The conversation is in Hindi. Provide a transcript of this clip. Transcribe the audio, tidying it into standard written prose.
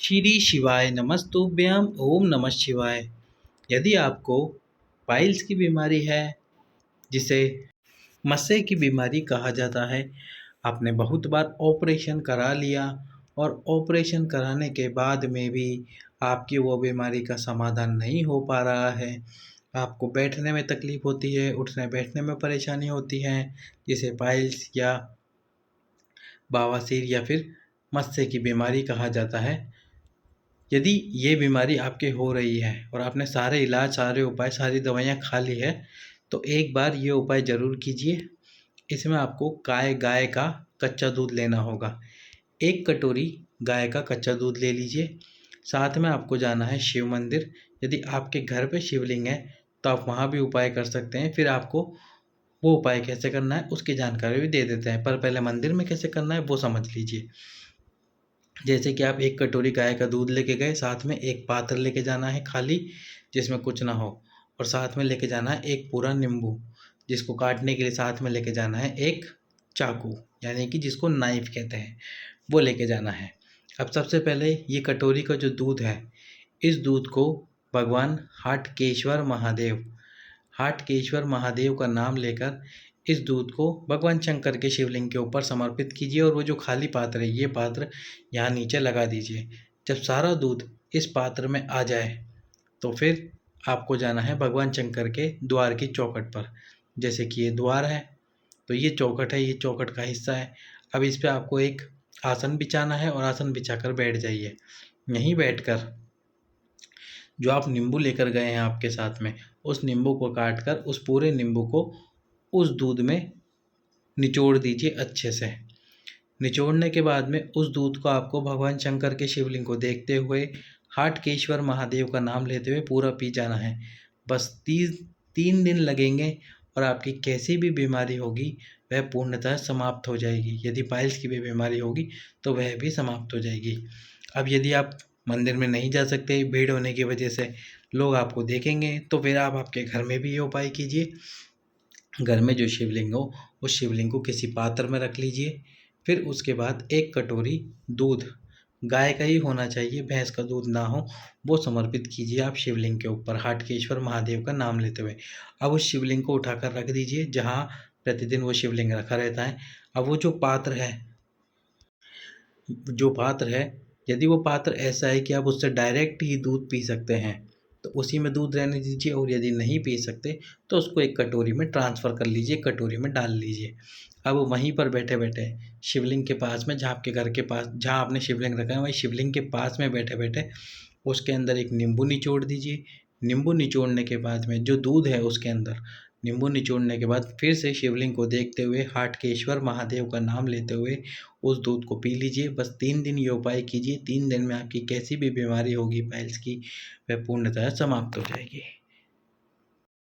श्री शिवाय नमस्तुभ्यं ओम नमः शिवाय। यदि आपको पाइल्स की बीमारी है, जिसे मस्से की बीमारी कहा जाता है, आपने बहुत बार ऑपरेशन करा लिया और ऑपरेशन कराने के बाद में भी आपकी वो बीमारी का समाधान नहीं हो पा रहा है, आपको बैठने में तकलीफ़ होती है, उठने बैठने में परेशानी होती है, जिसे पाइल्स या बवासीर या फिर मस्से की बीमारी कहा जाता है। यदि ये बीमारी आपके हो रही है और आपने सारे इलाज, सारे उपाय, सारी दवाइयाँ खा ली है, तो एक बार ये उपाय ज़रूर कीजिए। इसमें आपको गाय का कच्चा दूध लेना होगा। 1 कटोरी गाय का कच्चा दूध ले लीजिए। साथ में आपको जाना है शिव मंदिर। यदि आपके घर पे शिवलिंग है, तो आप वहाँ भी उपाय कर सकते हैं। फिर आपको वो उपाय कैसे करना है, उसकी जानकारी भी दे देते हैं। पर पहले मंदिर में कैसे करना है, वो समझ लीजिए। जैसे कि आप 1 कटोरी गाय का दूध लेके गए, साथ में एक पात्र लेके जाना है खाली, जिसमें कुछ ना हो, और साथ में लेके जाना है एक पूरा नींबू, जिसको काटने के लिए साथ में लेके जाना है एक चाकू, यानी कि जिसको नाइफ कहते हैं, वो लेके जाना है। अब सबसे पहले ये कटोरी का जो दूध है, इस दूध को भगवान हाटकेश्वर महादेव का नाम लेकर इस दूध को भगवान शंकर के शिवलिंग के ऊपर समर्पित कीजिए और वो जो खाली पात्र है, ये पात्र यहाँ नीचे लगा दीजिए। जब सारा दूध इस पात्र में आ जाए, तो फिर आपको जाना है भगवान शंकर के द्वार की चौखट पर। जैसे कि ये द्वार है, तो ये चौखट है, ये चौखट का हिस्सा है। अब इस पे आपको एक आसन बिछाना है और आसन बिछाकर बैठ जाइए। यहीं बैठकर जो आप नींबू लेकर गए हैं आपके साथ में, उस नींबू को काट कर उस पूरे नींबू को उस दूध में निचोड़ दीजिए अच्छे से। निचोड़ने के बाद में उस दूध को आपको भगवान शंकर के शिवलिंग को देखते हुए, हाटकेश्वर महादेव का नाम लेते हुए पूरा पी जाना है। बस 3 दिन लगेंगे और आपकी कैसी भी बीमारी होगी वह पूर्णतः समाप्त हो जाएगी। यदि पाइल्स की भी बीमारी होगी तो वह भी समाप्त हो जाएगी। अब यदि आप मंदिर में नहीं जा सकते, भीड़ होने की वजह से लोग आपको देखेंगे, तो फिर आप आपके घर में भी ये उपाय कीजिए। घर में जो शिवलिंग हो, उस शिवलिंग को किसी पात्र में रख लीजिए। फिर उसके बाद 1 कटोरी दूध, गाय का ही होना चाहिए, भैंस का दूध ना हो, वो समर्पित कीजिए आप शिवलिंग के ऊपर हाटकेश्वर महादेव का नाम लेते हुए। अब उस शिवलिंग को उठाकर रख दीजिए जहाँ प्रतिदिन वो शिवलिंग रखा रहता है। अब वो जो पात्र है, यदि वो पात्र ऐसा है कि आप उससे डायरेक्ट ही दूध पी सकते हैं, तो उसी में दूध रहने दीजिए, और यदि नहीं पी सकते तो उसको एक कटोरी में ट्रांसफ़र कर लीजिए, कटोरी में डाल लीजिए। अब वहीं पर बैठे-बैठे शिवलिंग के पास में, जहाँ आपके घर के पास जहाँ आपने शिवलिंग रखा है, वहीं शिवलिंग के पास में बैठे-बैठे उसके अंदर एक नींबू निचोड़ दीजिए। नींबू निचोड़ने के बाद में जो दूध है उसके अंदर, नींबू निचोड़ने के बाद फिर से शिवलिंग को देखते हुए, हाटकेश्वर महादेव का नाम लेते हुए उस दूध को पी लीजिए। बस 3 दिन ये उपाय कीजिए। 3 दिन में आपकी कैसी भी बीमारी होगी पाइल्स की, वह पूर्णतः समाप्त हो जाएगी।